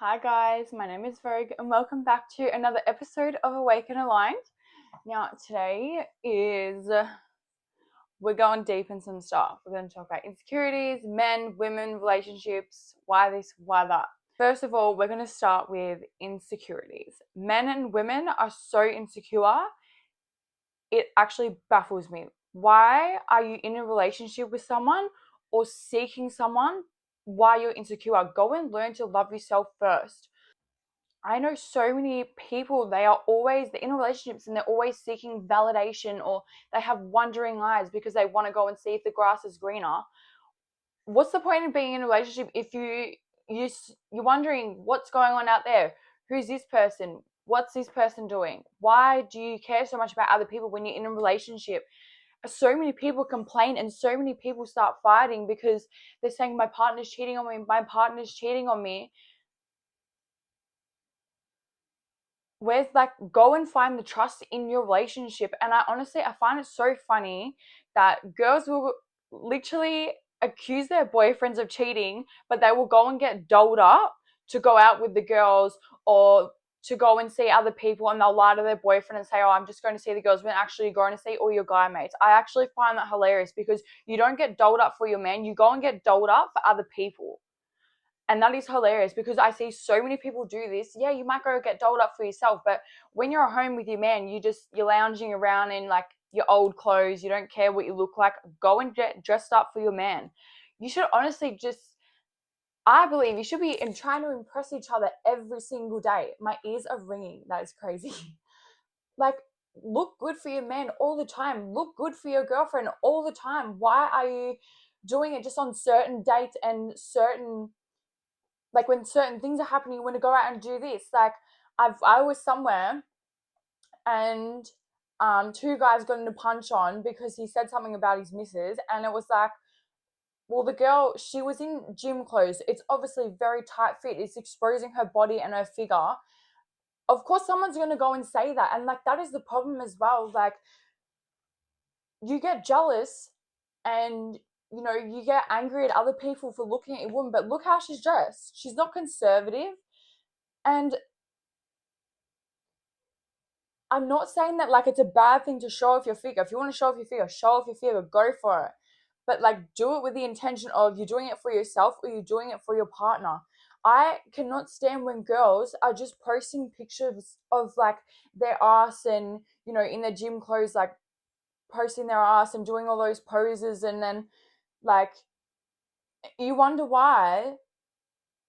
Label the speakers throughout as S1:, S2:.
S1: Hi guys, my name is Vogue and welcome back to another episode of Awake and Aligned. Now today is we're going deep in some stuff. We're going to talk about insecurities, men, women, relationships, why this, why that. First of all, we're going to start with insecurities. Men and women are so insecure, it actually baffles me. Why are you in a relationship with someone or seeking someone while you're insecure? Go and learn to love yourself first. I know so many people, they are always in relationships and they're always seeking validation, or they have wandering eyes because they want to go and see if the grass is greener. What's the point of being in a relationship if you're wondering what's going on out there? Who's this person? What's this person doing? Why do you care so much about other people when you're in a relationship? So many people complain and so many people start fighting because they're saying my partner's cheating on me, my partner's cheating on me. Where's go and find the trust in your relationship. And I find it so funny that girls will literally accuse their boyfriends of cheating, but they will go and get doled up to go out with the girls or to go and see other people, and they'll lie to their boyfriend and say, oh, I'm just going to see the girls, when actually you're going to see all your guy mates. I actually find that hilarious because you don't get doled up for your man, you go and get doled up for other people. And that is hilarious because I see so many people do this. Yeah, you might go get dolled up for yourself, but when you're at home with your man, you're lounging around in like your old clothes. You don't care what you look like. Go and get dressed up for your man. You should honestly I believe you should be trying to impress each other every single day. My ears are ringing. That is crazy. Like, look good for your man all the time. Look good for your girlfriend all the time. Why are you doing it just on certain dates and when certain things are happening, you want to go out and do this. I was somewhere and two guys got in a punch on because he said something about his missus, and it was like, well, the girl, she was in gym clothes. It's obviously very tight fit. It's exposing her body and her figure. Of course, someone's going to go and say that. And that is the problem as well. You get jealous and you get angry at other people for looking at your woman, but look how she's dressed. She's not conservative. And I'm not saying that it's a bad thing to show off your figure. If you want to show off your figure, go for it. But do it with the intention of you're doing it for yourself or you're doing it for your partner. I cannot stand when girls are just posting pictures of their ass and in their gym clothes, posting their ass and doing all those poses, and then like you wonder why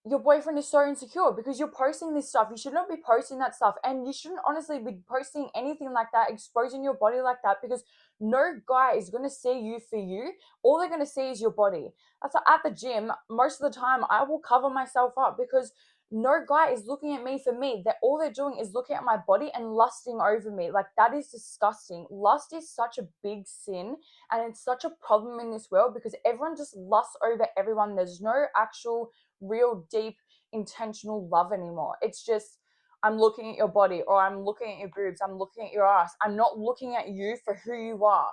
S1: your boyfriend is so insecure because you're posting this stuff. You should not be posting that stuff, and you shouldn't honestly be posting anything like that, exposing your body like that, because no guy is going to see you for you. All they're going to see is your body. That's at the gym. Most of the time I will cover myself up because no guy is looking at me for me. That all they're doing is looking at my body and lusting over me. That is disgusting. Lust is such a big sin, and it's such a problem in this world because everyone just lusts over everyone. There's no actual real deep intentional love anymore. It's just, I'm looking at your body, or I'm looking at your boobs, I'm looking at your ass. I'm not looking at you for who you are.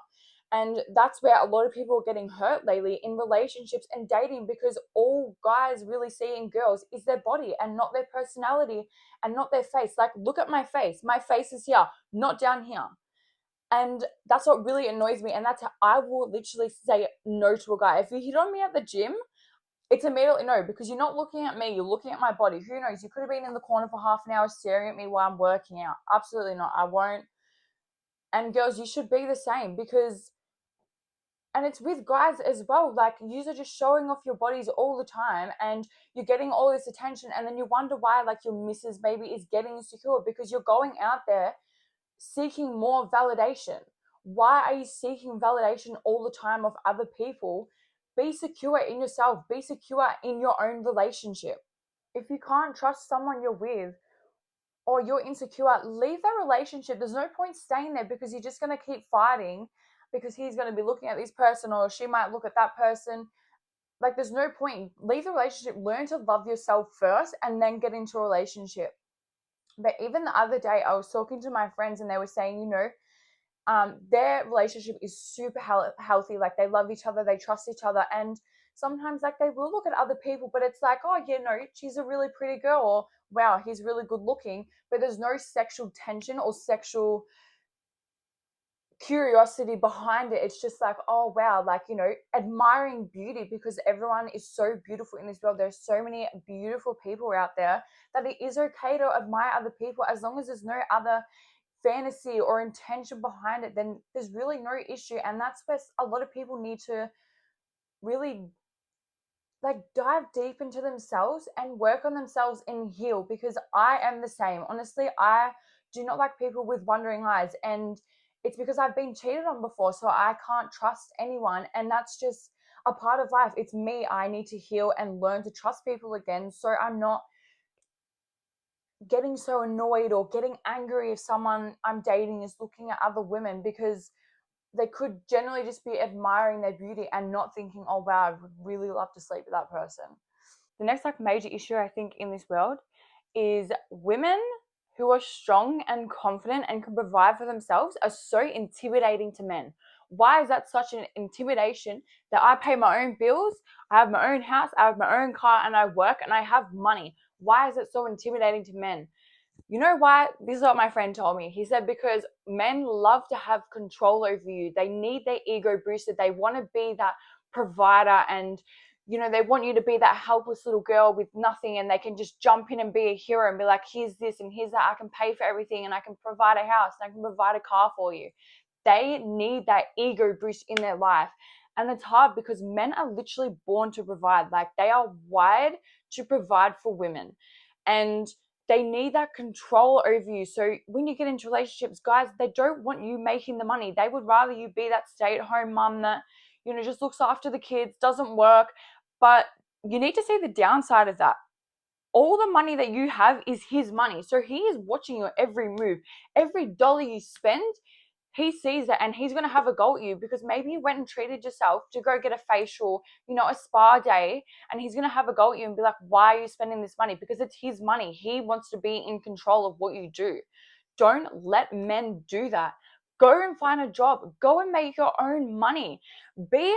S1: And that's where a lot of people are getting hurt lately in relationships and dating, because all guys really see in girls is their body and not their personality and not their face. Look at my face. My face is here, not down here. And that's what really annoys me. And that's how I will literally say no to a guy. If you hit on me at the gym, it's immediately no, because you're not looking at me, you're looking at my body. Who knows? You could have been in the corner for half an hour staring at me while I'm working out. Absolutely not. I won't. And girls, you should be the same, and it's with guys as well. You are just showing off your bodies all the time and you're getting all this attention, and then you wonder why your missus maybe is getting insecure because you're going out there seeking more validation. Why are you seeking validation all the time of other people? Be secure in yourself. Be secure in your own relationship. If you can't trust someone you're with, or you're insecure, leave that relationship. There's no point staying there because you're just going to keep fighting because he's going to be looking at this person or she might look at that person. There's no point. Leave the relationship. Learn to love yourself first and then get into a relationship. But even the other day, I was talking to my friends and they were saying, their relationship is super healthy. They love each other, they trust each other. And sometimes like they will look at other people, but it's like, oh yeah, no, she's a really pretty girl, or wow, he's really good looking, but there's no sexual tension or sexual curiosity behind it. It's just like, oh wow, like, you know, admiring beauty, because everyone is so beautiful in this world. There's so many beautiful people out there that it is okay to admire other people, as long as there's no other fantasy or intention behind it, then there's really no issue. And that's where a lot of people need to really like dive deep into themselves and work on themselves and heal, because I am the same. Honestly, I do not like people with wandering eyes, and it's because I've been cheated on before, so I can't trust anyone, and that's just a part of life. It's me. I need to heal and learn to trust people again, so I'm not getting so annoyed or getting angry if someone I'm dating is looking at other women, because they could generally just be admiring their beauty and not thinking, oh wow, I would really love to sleep with that person. The next like major issue I think in this world is women who are strong and confident and can provide for themselves are so intimidating to men. Why is that such an intimidation that I pay my own bills, I have my own house, I have my own car, and I work and I have money? Why is it so intimidating to men? You know why? This is what my friend told me. He said because men love to have control over you. They need their ego boosted. They want to be that provider, and you know, they want you to be that helpless little girl with nothing, and they can just jump in and be a hero and be like, here's this and here's that. I can pay for everything, and I can provide a house, and I can provide a car for you. They need that ego boost in their life. And it's hard because men are literally born to provide. Like, they are wired to provide for women. And they need that control over you. So when you get into relationships, guys, they don't want you making the money. They would rather you be that stay-at-home mum that, you know, just looks after the kids, doesn't work. But you need to see the downside of that. All the money that you have is his money. So he is watching your every move. Every dollar you spend, he sees it, and he's going to have a go at you because maybe you went and treated yourself to go get a facial, you know, a spa day, and he's going to have a go at you and be like, why are you spending this money? Because it's his money. He wants to be in control of what you do. Don't let men do that. Go and find a job. Go and make your own money. Be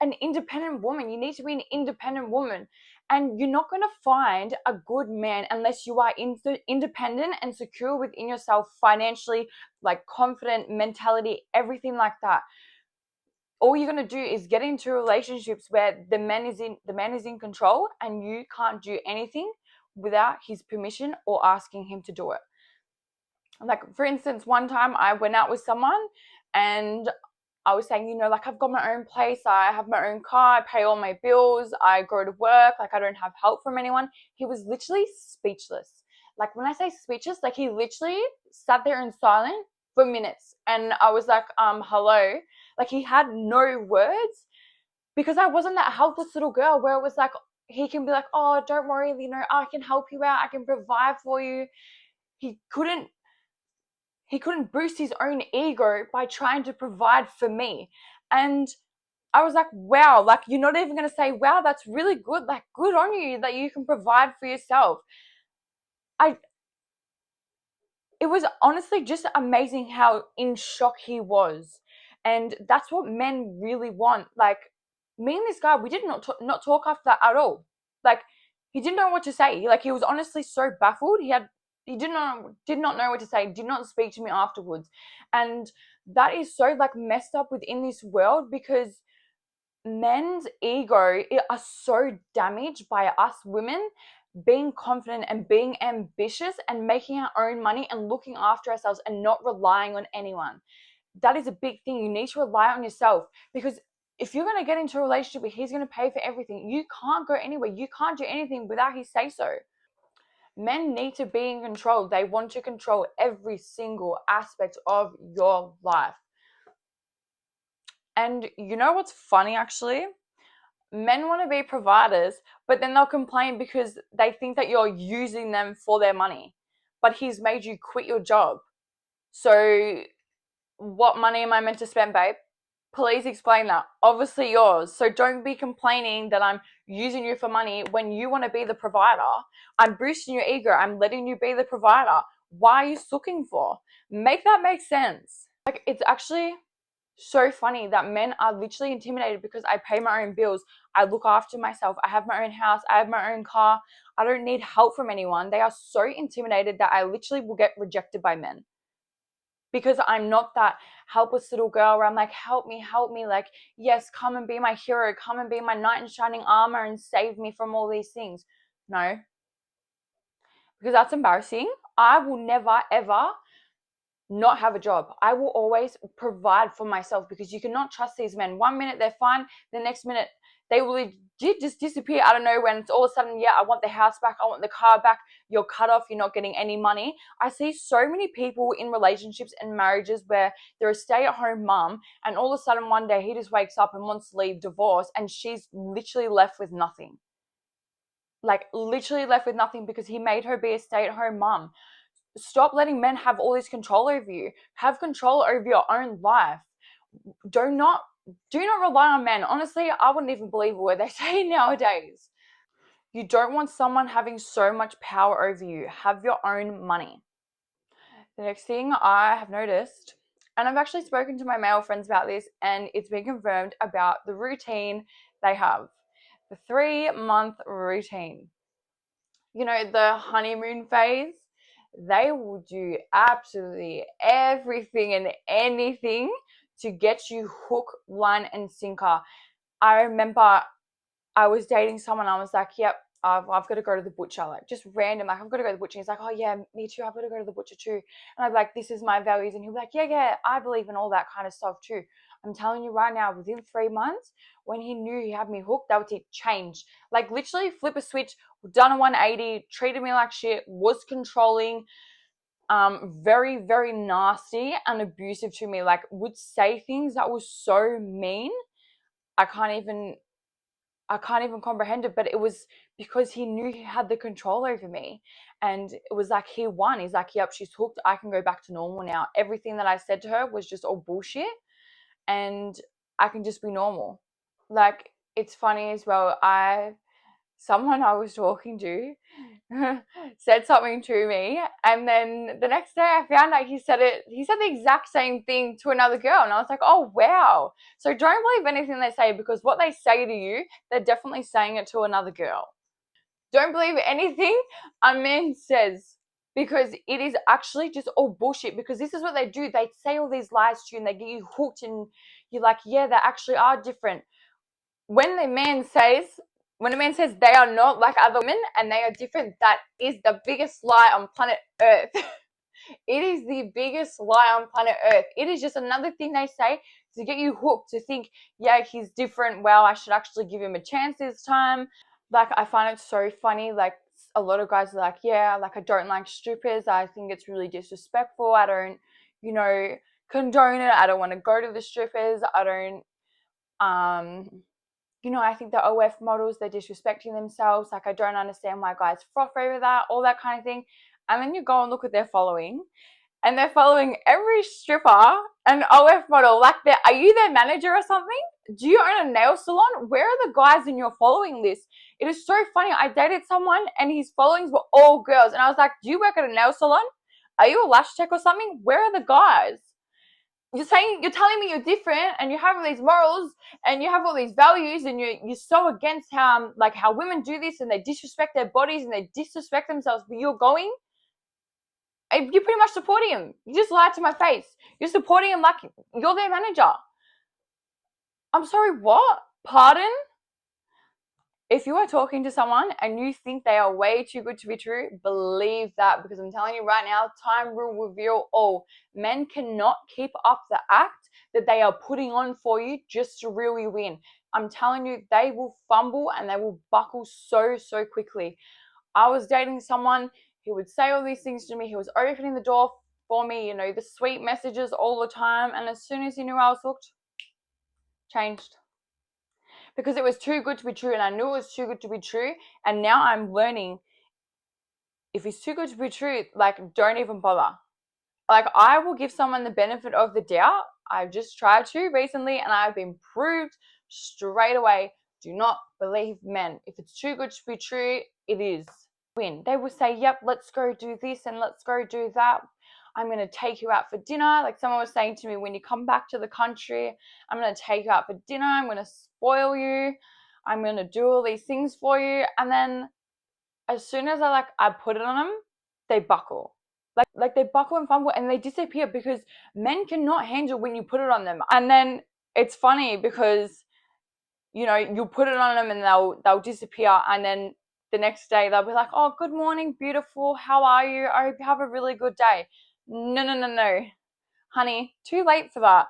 S1: an independent woman. You need to be an independent woman. And you're not going to find a good man unless you are independent and secure within yourself financially, like confident mentality, everything like that. All you're going to do is get into relationships where the man is in control, and you can't do anything without his permission or asking him to do it. Like, for instance, one time I went out with someone and I was saying, you know, like, I've got my own place, I have my own car, I pay all my bills, I go to work, like, I don't have help from anyone. He was literally speechless. Like, when I say speechless, like, he literally sat there in silence for minutes. And I was like, hello. Like, he had no words, because I wasn't that helpless little girl where it was like, he can be like, oh, don't worry, you know, I can help you out, I can provide for you. He couldn't boost his own ego by trying to provide for me. And I was like, wow, like, you're not even going to say, wow, that's really good. Like, good on you that you can provide for yourself. It was honestly just amazing how in shock he was. And that's what men really want. Like, me and this guy, we did not talk after that at all. Like, he didn't know what to say. Like, he was honestly so baffled. He did not know what to say, did not speak to me afterwards. And that is so like messed up within this world, because men's ego are so damaged by us women being confident and being ambitious and making our own money and looking after ourselves and not relying on anyone. That is a big thing. You need to rely on yourself, because if you're going to get into a relationship where he's going to pay for everything, you can't go anywhere. You can't do anything without his say so. Men need to be in control. They want to control every single aspect of your life. And you know what's funny, actually? Men want to be providers, but then they'll complain because they think that you're using them for their money. But he's made you quit your job. So what money am I meant to spend, babe? Please explain that. Obviously yours. So don't be complaining that I'm using you for money when you want to be the provider. I'm boosting your ego. I'm letting you be the provider. Why are you looking for? Make that make sense. Like, it's actually so funny that men are literally intimidated because I pay my own bills. I look after myself. I have my own house. I have my own car. I don't need help from anyone. They are so intimidated that I literally will get rejected by men because I'm not that helpless little girl where I'm like, help me. Like, yes, come and be my hero. Come and be my knight in shining armor and save me from all these things. No, because that's embarrassing. I will never, ever not have a job. I will always provide for myself because you cannot trust these men. 1 minute they're fine, the next minute they will just disappear out of nowhere. When it's all of a sudden, yeah, I want the house back, I want the car back. You're cut off, you're not getting any money. I see so many people in relationships and marriages where they're a stay-at-home mom, and all of a sudden one day he just wakes up and wants to leave divorce, and she's literally left with nothing. Like literally left with nothing because he made her be a stay-at-home mom. Stop letting men have all this control over you. Have control over your own life. Do not rely on men. Honestly, I wouldn't even believe what they say nowadays. You don't want someone having so much power over you. Have your own money. The next thing I have noticed, and I've actually spoken to my male friends about this, and it's been confirmed about the routine they have. The 3-month routine. You know, the honeymoon phase, they will do absolutely everything and anything to get you hook, line, and sinker. I remember I was dating someone. I was like, yep, I've got to go to the butcher. Like, just random, like, I've got to go to the butcher. He's like, oh, yeah, me too. I've got to go to the butcher too. And I'm like, this is my values. And he'll be like, yeah, I believe in all that kind of stuff too. I'm telling you right now, within 3 months, when he knew he had me hooked, that was it. Changed. Like, literally flip a switch, done a 180, treated me like shit, was controlling, very, very nasty and abusive to me. Like, would say things that was so mean. I can't even comprehend it, but it was because he knew he had the control over me. And it was like he won. He's like, yep, she's hooked. I can go back to normal now. Everything that I said to her was just all bullshit, and I can just be normal. Like, it's funny as well. Someone I was talking to said something to me, and then the next day I found out he said the exact same thing to another girl, and I was like, oh wow. So don't believe anything they say, because what they say to you, they're definitely saying it to another girl. Don't believe anything a man says, because it is actually just all bullshit. Because this is what they do. They say all these lies to you and they get you hooked, and you're like, yeah, they actually are different. When a man says they are not like other women and they are different, that is the biggest lie on planet Earth. It is the biggest lie on planet Earth. It is just another thing they say to get you hooked, to think, yeah, he's different. Well, I should actually give him a chance this time. Like, I find it so funny. Like, a lot of guys are like, yeah, like, I don't like strippers. I think it's really disrespectful. I don't, condone it. I don't want to go to the strippers. I don't, I think the OF models, they're disrespecting themselves. Like, I don't understand why guys froth over that, all that kind of thing. And then you go and look at their following, and they're following every stripper and OF model. Like, are you their manager or something? Do you own a nail salon? Where are the guys in your following list? It is so funny. I dated someone and his followings were all girls. And I was like, do you work at a nail salon? Are you a lash tech or something? Where are the guys? You're telling me you're different and you have all these morals and you have all these values, and you're so against how women do this and they disrespect their bodies and they disrespect themselves, but you're pretty much supporting him. You just lied to my face. You're supporting him like you're their manager. I'm sorry, what? Pardon? If you are talking to someone and you think they are way too good to be true, believe that, because I'm telling you right now, time will reveal all. Men cannot keep up the act that they are putting on for you just to reel you in. I'm telling you, they will fumble and they will buckle so, so quickly. I was dating someone, he would say all these things to me. He was opening the door for me, the sweet messages all the time. And as soon as he knew I was hooked, changed. Because it was too good to be true, and I knew it was too good to be true. And now I'm learning, if it's too good to be true, like, don't even bother. Like, I will give someone the benefit of the doubt. I've just tried to recently, and I've been proved straight away. Do not believe men. If it's too good to be true, it is. Win. They will say, yep, let's go do this and let's go do that. I'm going to take you out for dinner. Like someone was saying to me, when you come back to the country, I'm going to take you out for dinner. I'm going to spoil you. I'm going to do all these things for you. And then as soon as I put it on them, they buckle. Like they buckle and fumble and they disappear because men cannot handle when you put it on them. And then it's funny because, you know, you'll put it on them and they'll disappear, and then the next day they'll be like, oh, good morning, beautiful, how are you? I hope you have a really good day. No, honey, too late for that.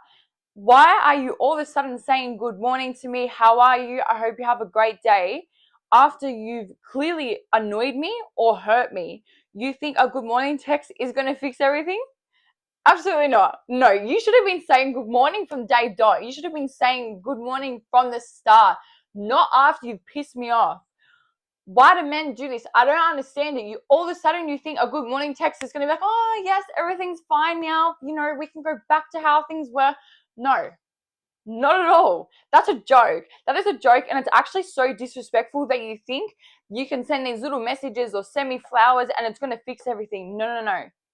S1: Why are you all of a sudden saying good morning to me? How are you? I hope you have a great day. After you've clearly annoyed me or hurt me, you think a good morning text is going to fix everything? Absolutely not. No, you should have been saying good morning from day dot. You should have been saying good morning from the start, not after you've pissed me off. Why do men do this? I don't understand it. You all of a sudden you think a good morning text is going to be like, oh yes, everything's fine now. You know, we can go back to how things were. No, not at all. That's a joke. That is a joke, and it's actually so disrespectful that you think you can send these little messages or send me flowers and it's going to fix everything. No.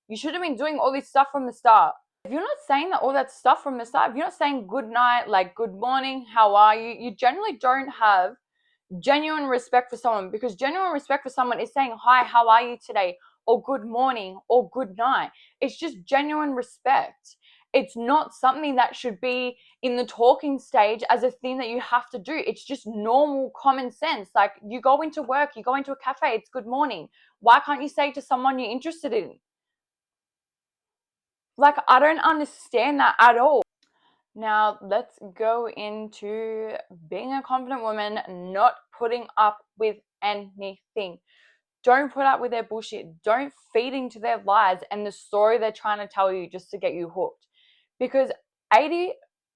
S1: You should have been doing all this stuff from the start. If you're not saying all that stuff from the start, if you're not saying good night, like good morning, how are you, you generally don't have genuine respect for someone, because genuine respect for someone is saying, hi, how are you today? Or good morning or good night. It's just genuine respect. It's not something that should be in the talking stage as a thing that you have to do. It's just normal common sense. Like you go into work, you go into a cafe, it's good morning. Why can't you say to someone you're interested in? Like, I don't understand that at all. Now, let's go into being a confident woman, not putting up with anything. Don't put up with their bullshit. Don't feed into their lies and the story they're trying to tell you just to get you hooked. Because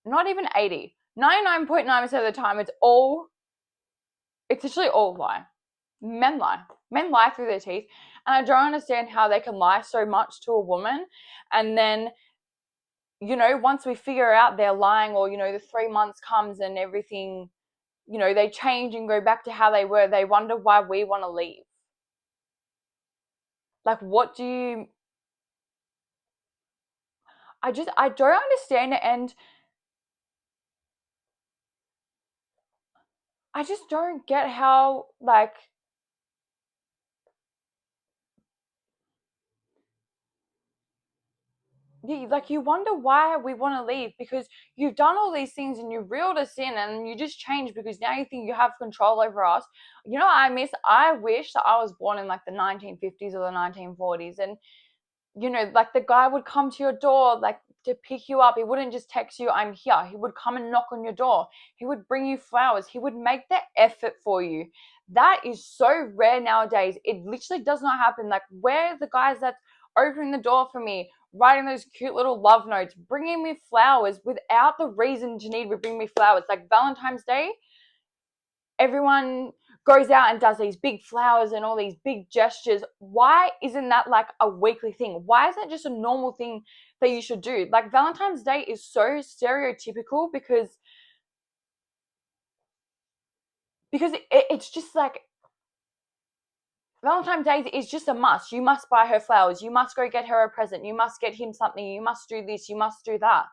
S1: not even 99.9% of the time, it's literally all lie. Men lie. Men lie through their teeth. And I don't understand how they can lie so much to a woman, and then, you know, once we figure out they're lying, or, you know, the 3 months comes and everything, you know, they change and go back to how they were, they wonder why we want to leave. Like, what do you... I don't understand it, and I just don't get how, like you wonder why we want to leave, because you've done all these things and you've reeled us in and you just changed because now you think you have control over us. You know what I miss? I wish that I was born in like the 1950s or the 1940s, and, you know, like the guy would come to your door, like to pick you up. He wouldn't just text you, I'm here. He would come and knock on your door. He would bring you flowers. He would make the effort for you. That is so rare nowadays. It literally does not happen. Like, where are the guys that's opening the door for me, writing those cute little love notes, bringing me flowers without the reason to need to bring me flowers? Like Valentine's Day, everyone goes out and does these big flowers and all these big gestures. Why isn't that like a weekly thing? Why isn't it just a normal thing that you should do? Like, Valentine's Day is so stereotypical because it's just like, Valentine's Day is just a must. You must buy her flowers. You must go get her a present. You must get him something. You must do this. You must do that.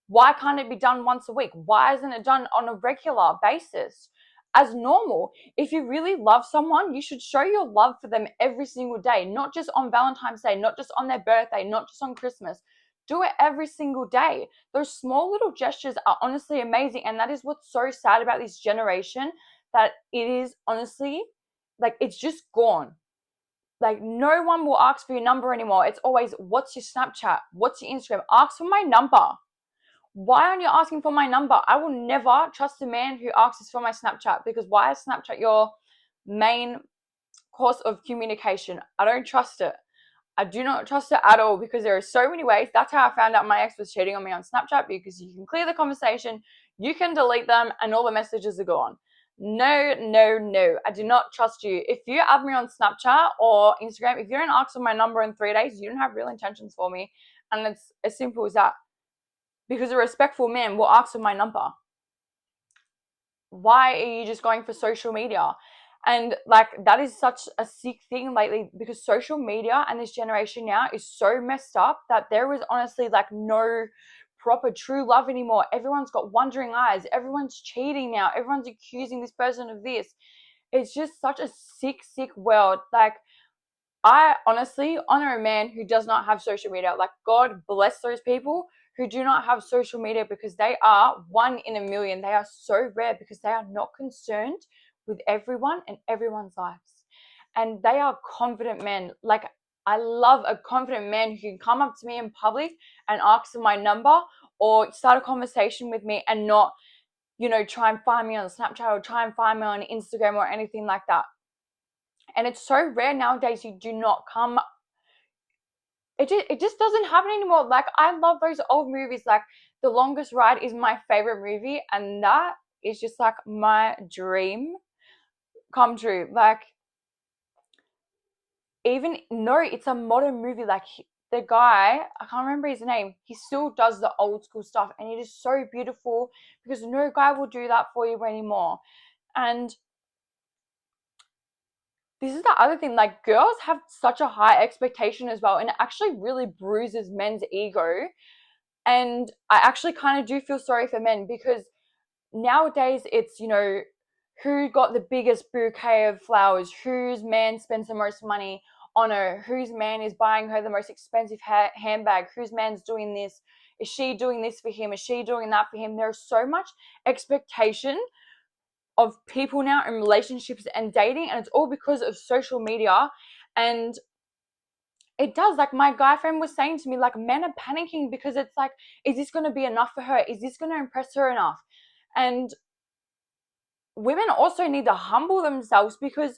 S1: Why can't it be done once a week? Why isn't it done on a regular basis as normal? If you really love someone, you should show your love for them every single day, not just on Valentine's Day, not just on their birthday, not just on Christmas. Do it every single day. Those small little gestures are honestly amazing. And that is what's so sad about this generation, that it is honestly, like, it's just gone. Like, no one will ask for your number anymore. It's always, what's your Snapchat? What's your Instagram? Ask for my number. Why aren't you asking for my number? I will never trust a man who asks for my Snapchat, because why is Snapchat your main course of communication? I don't trust it. I do not trust it at all, because there are so many ways. That's how I found out my ex was cheating on me on Snapchat, because you can clear the conversation, you can delete them, and all the messages are gone. No. I do not trust you. If you add me on Snapchat or Instagram, if you don't ask for my number in 3 days, you don't have real intentions for me. And it's as simple as that. Because a respectful man will ask for my number. Why are you just going for social media? And like that is such a sick thing lately, because social media and this generation now is so messed up that there is honestly like no proper true love anymore. Everyone's got wandering eyes, everyone's cheating now, everyone's accusing this person of this. It's just such a sick world. Like, I honestly honor a man who does not have social media. Like, God bless those people who do not have social media, because they are one in a million. They are so rare because they are not concerned with everyone and everyone's lives. And they are confident men. Like, I love a confident man who can come up to me in public and ask for my number or start a conversation with me and not, try and find me on Snapchat or try and find me on Instagram or anything like that. And it's so rare nowadays. You do not come, it just doesn't happen anymore. Like, I love those old movies. Like, The Longest Ride is my favorite movie, and that is just like my dream come true. Like, even no, it's a modern movie. Like, the guy, I can't remember his name, he still does the old school stuff, and it is so beautiful because no guy will do that for you anymore. And this is the other thing, like, girls have such a high expectation as well, and it actually really bruises men's ego. And I actually kind of do feel sorry for men, because nowadays it's, who got the biggest bouquet of flowers, whose man spends the most money on her, whose man is buying her the most expensive handbag, whose man's doing this, is she doing this for him, is she doing that for him. There's so much expectation of people now in relationships and dating, and it's all because of social media. And it does, like, my guy friend was saying to me, like, men are panicking because it's like, is this going to be enough for her, is this going to impress her enough? And women also need to humble themselves, because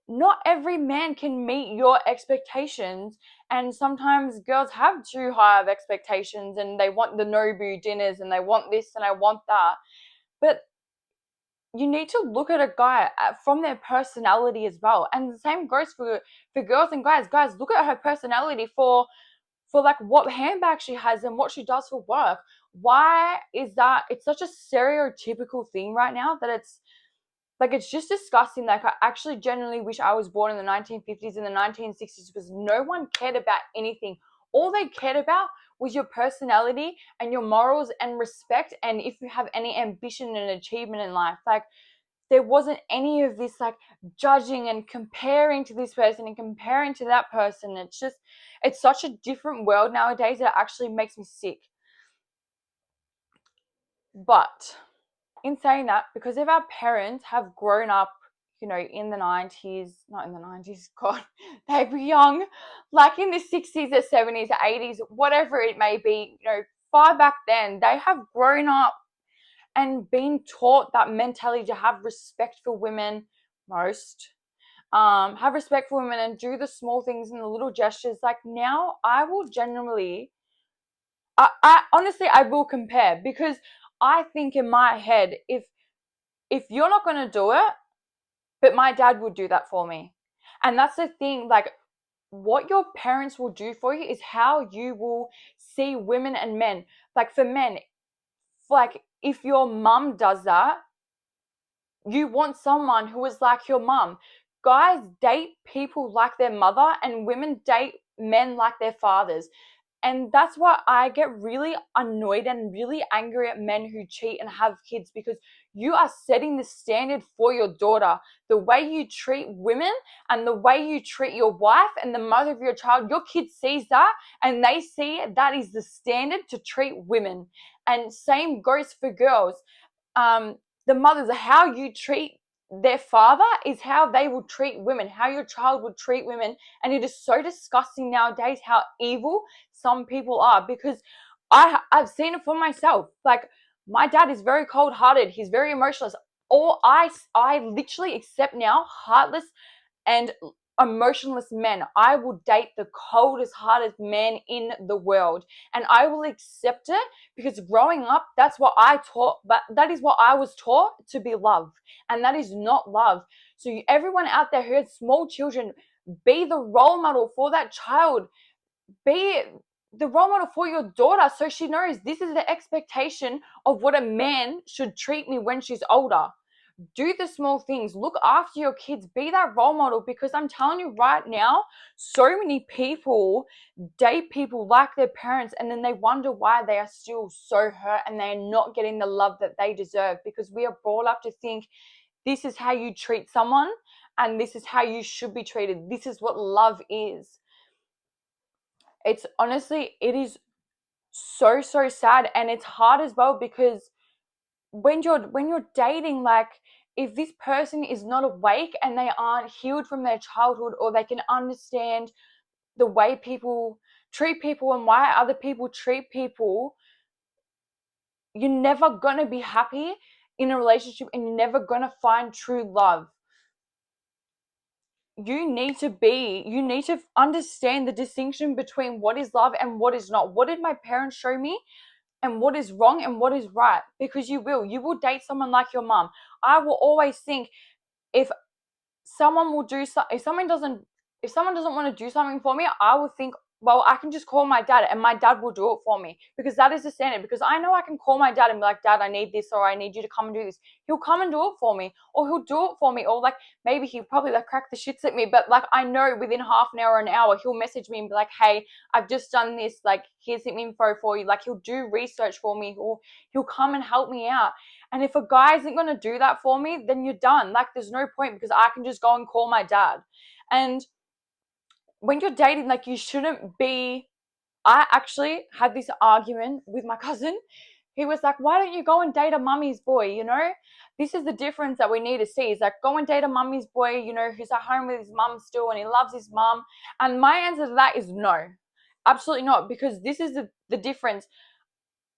S1: not every man can meet your expectations. And sometimes girls have too high of expectations, and they want the Nobu dinners, and they want this and I want that. But you need to look at a guy from their personality as well. And the same goes for girls and guys. Guys, look at her personality for like what handbag she has and what she does for work. Why is that? It's such a stereotypical thing right now that it's like, it's just disgusting. Like, I actually genuinely wish I was born in the 1950s and the 1960s, because no one cared about anything. All they cared about was your personality and your morals and respect, and if you have any ambition and achievement in life. Like, there wasn't any of this like judging and comparing to this person and comparing to that person. It's such a different world nowadays that it actually makes me sick. But in saying that, because if our parents have grown up, in the 90s, not in the 90s, God, they were young, like in the 60s or 70s or 80s, whatever it may be, far back then, they have grown up and been taught that mentality to have respect for women. Most have respect for women and do the small things and the little gestures. Like, now I will generally, I honestly, I will compare, because I think in my head, if you're not going to do it, but my dad would do that for me. And that's the thing, like, what your parents will do for you is how you will see women and men. Like, for men, like, if your mum does that, you want someone who is like your mum. Guys date people like their mother, and women date men like their fathers. And that's why I get really annoyed and really angry at men who cheat and have kids, because you are setting the standard for your daughter. The way you treat women and the way you treat your wife and the mother of your child, your kid sees that, and they see that is the standard to treat women. And same goes for girls. The mothers, how you treat their father is how they will treat women, how your child would treat women. And it is so disgusting nowadays how evil some people are, because I've seen it for myself. Like, my dad is very cold-hearted, he's very emotionless. Or I literally accept now heartless and emotionless men. I will date the coldest hearted man in the world, and I will accept it, because growing up, that's what I taught, but that is what I was taught to be love, and that is not love. So everyone out there who has small children, be the role model for that child. Be the role model for your daughter, so she knows this is the expectation of what a man should treat me when she's older. do the small things, look after your kids, be that role model, because I'm telling you right now, so many people date people like their parents and then they wonder why they are still so hurt and they're not getting the love that they deserve, because we are brought up to think this is how you treat someone and this is how you should be treated. This is what love is. It's honestly, it is so sad, and it's hard as well, because when you're dating, like, if this person is not awake and they aren't healed from their childhood, or they can understand the way people treat people and why other people treat people, you're never gonna be happy in a relationship and you're never gonna find true love. You need to understand the distinction between what is love and what is not. What did my parents show me? And what is wrong and what is right? Because you will date someone like your mom. I will always think, if someone will do so, if someone doesn't want to do something for me, I will think, well, I can just call my dad and my dad will do it for me, because that is the standard. Because I know I can call my dad and be like, Dad, I need this, or I need you to come and do this. He'll come and do it for me, or he'll do it for me, or like maybe he'll probably like crack the shits at me, but like I know within half an hour or an hour he'll message me and be like, hey, I've just done this, like here's the info for you. Like he'll do research for me, or he'll come and help me out. And if a guy isn't going to do that for me, then you're done. Like there's no point, because I can just go and call my dad. And when you're dating, like you shouldn't be. I actually had this argument with my cousin. He was like, why don't you go and date a mummy's boy? You know, this is the difference that we need to see. Is like, go and date a mummy's boy, you know, who's at home with his mum still and he loves his mum. And my answer to that is no, absolutely not. Because this is the difference.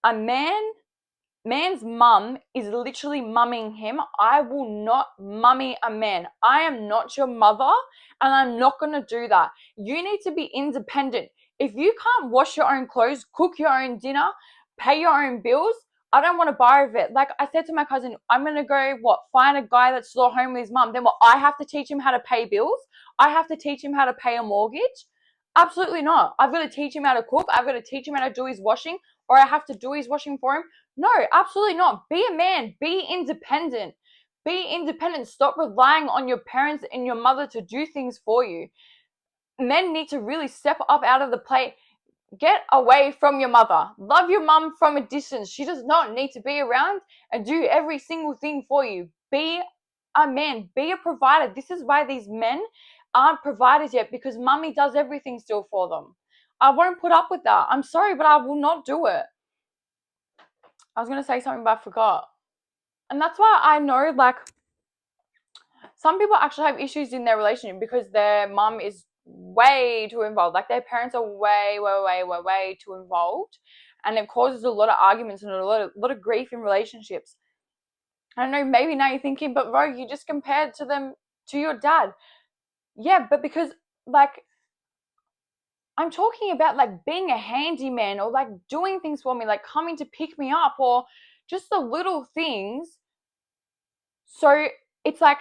S1: A man's mum is literally mumming him. I will not mummy a man. I am not your mother, and I'm not going to do that. You need to be independent. If you can't wash your own clothes, cook your own dinner, pay your own bills, I don't want to borrow of it. Like I said to my cousin, I'm going to go, find a guy that's still at home with his mum. Then I have to teach him how to pay bills? I have to teach him how to pay a mortgage? Absolutely not. I've got to teach him how to cook. I've got to teach him how to do his washing, or I have to do his washing for him. No, absolutely not. Be a man. Be independent. Be independent. Stop relying on your parents and your mother to do things for you. Men need to really step up out of the plate. Get away from your mother. Love your mum from a distance. She does not need to be around and do every single thing for you. Be a man. Be a provider. This is why these men aren't providers yet, because mummy does everything still for them. I won't put up with that. I'm sorry, but I will not do it. I was going to say something, but I forgot. And that's why I know, like, some people actually have issues in their relationship because their mum is way too involved. Like, their parents are way too involved. And it causes a lot of arguments and a lot of grief in relationships. I don't know, maybe now you're thinking, but Ro, you just compared to your dad. Yeah, but because, like, I'm talking about, like, being a handyman, or, like, doing things for me, like coming to pick me up, or just the little things. So it's like,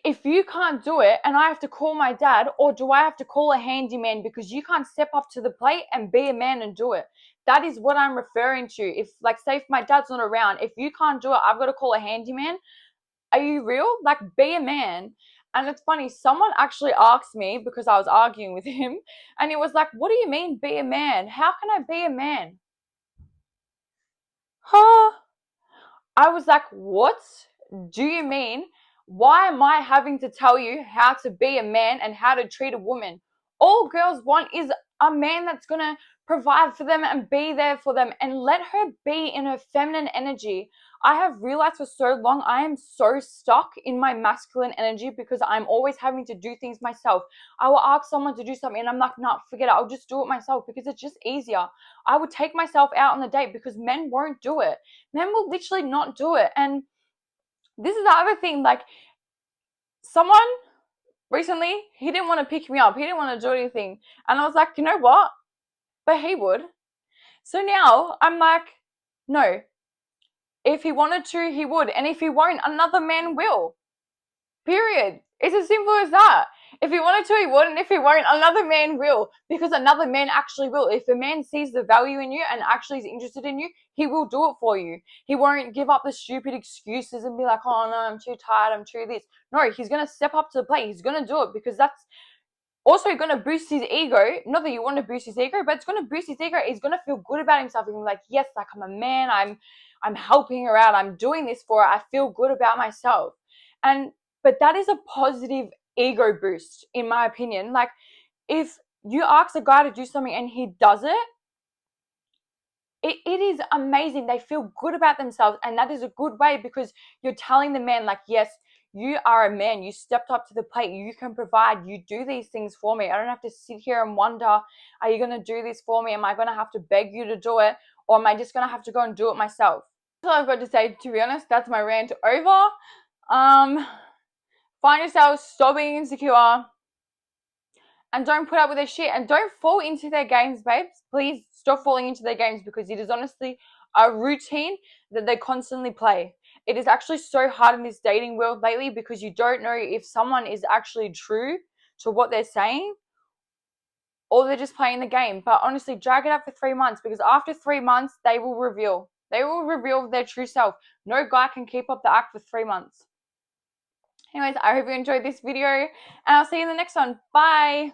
S1: if you can't do it and I have to call my dad, or do I have to call a handyman because you can't step up to the plate and be a man and do it? That is what I'm referring to. If, like, say if my dad's not around, if you can't do it, I've got to call a handyman. Are you real? Like, be a man. And it's funny, someone actually asked me, because I was arguing with him, and he was like, what do you mean be a man? How can I be a man? Huh? I was like, what do you mean? Why am I having to tell you how to be a man and how to treat a woman? All girls want is a man that's going to provide for them and be there for them, and let her be in her feminine energy. I have realized for so long I am so stuck in my masculine energy because I'm always having to do things myself. I will ask someone to do something and I'm like, nah, forget it. I'll just do it myself because it's just easier. I would take myself out on a date because men won't do it. Men will literally not do it. And this is the other thing, like, someone recently, he didn't want to pick me up. He didn't want to do anything. And I was like, you know what? But he would. So now I'm like, no. If he wanted to, he would. And if he won't, another man will. Period. It's as simple as that. If he wanted to, he would, and if he won't, another man will, because another man actually will. If a man sees the value in you and actually is interested in you, he will do it for you. He won't give up the stupid excuses and be like, oh no, I'm too tired, I'm too this. No, he's going to step up to the plate. He's going to do it, because that's also going to boost his ego. Not that you want to boost his ego, but it's going to boost his ego. He's going to feel good about himself. He's like, yes, like I'm a man. I'm helping her out. I'm doing this for her. I feel good about myself. But that is a positive ego boost, in my opinion. Like, if you ask a guy to do something and he does it is amazing. They feel good about themselves, and that is a good way, because you're telling the man, like, yes, you are a man. You stepped up to the plate. You can provide. You do these things for me. I don't have to sit here and wonder, are you going to do this for me? Am I going to have to beg you to do it? Or am I just going to have to go and do it myself? That's all I've got to say, to be honest. That's my rant over. Find yourself, stop being insecure, and don't put up with their shit, and don't fall into their games, babes. Please stop falling into their games, because it is honestly a routine that they constantly play. It is actually so hard in this dating world lately, because you don't know if someone is actually true to what they're saying, or they're just playing the game. But honestly, drag it out for 3 months, because after 3 months, they will reveal their true self. No guy can keep up the act for 3 months. Anyways, I hope you enjoyed this video, and I'll see you in the next one. Bye.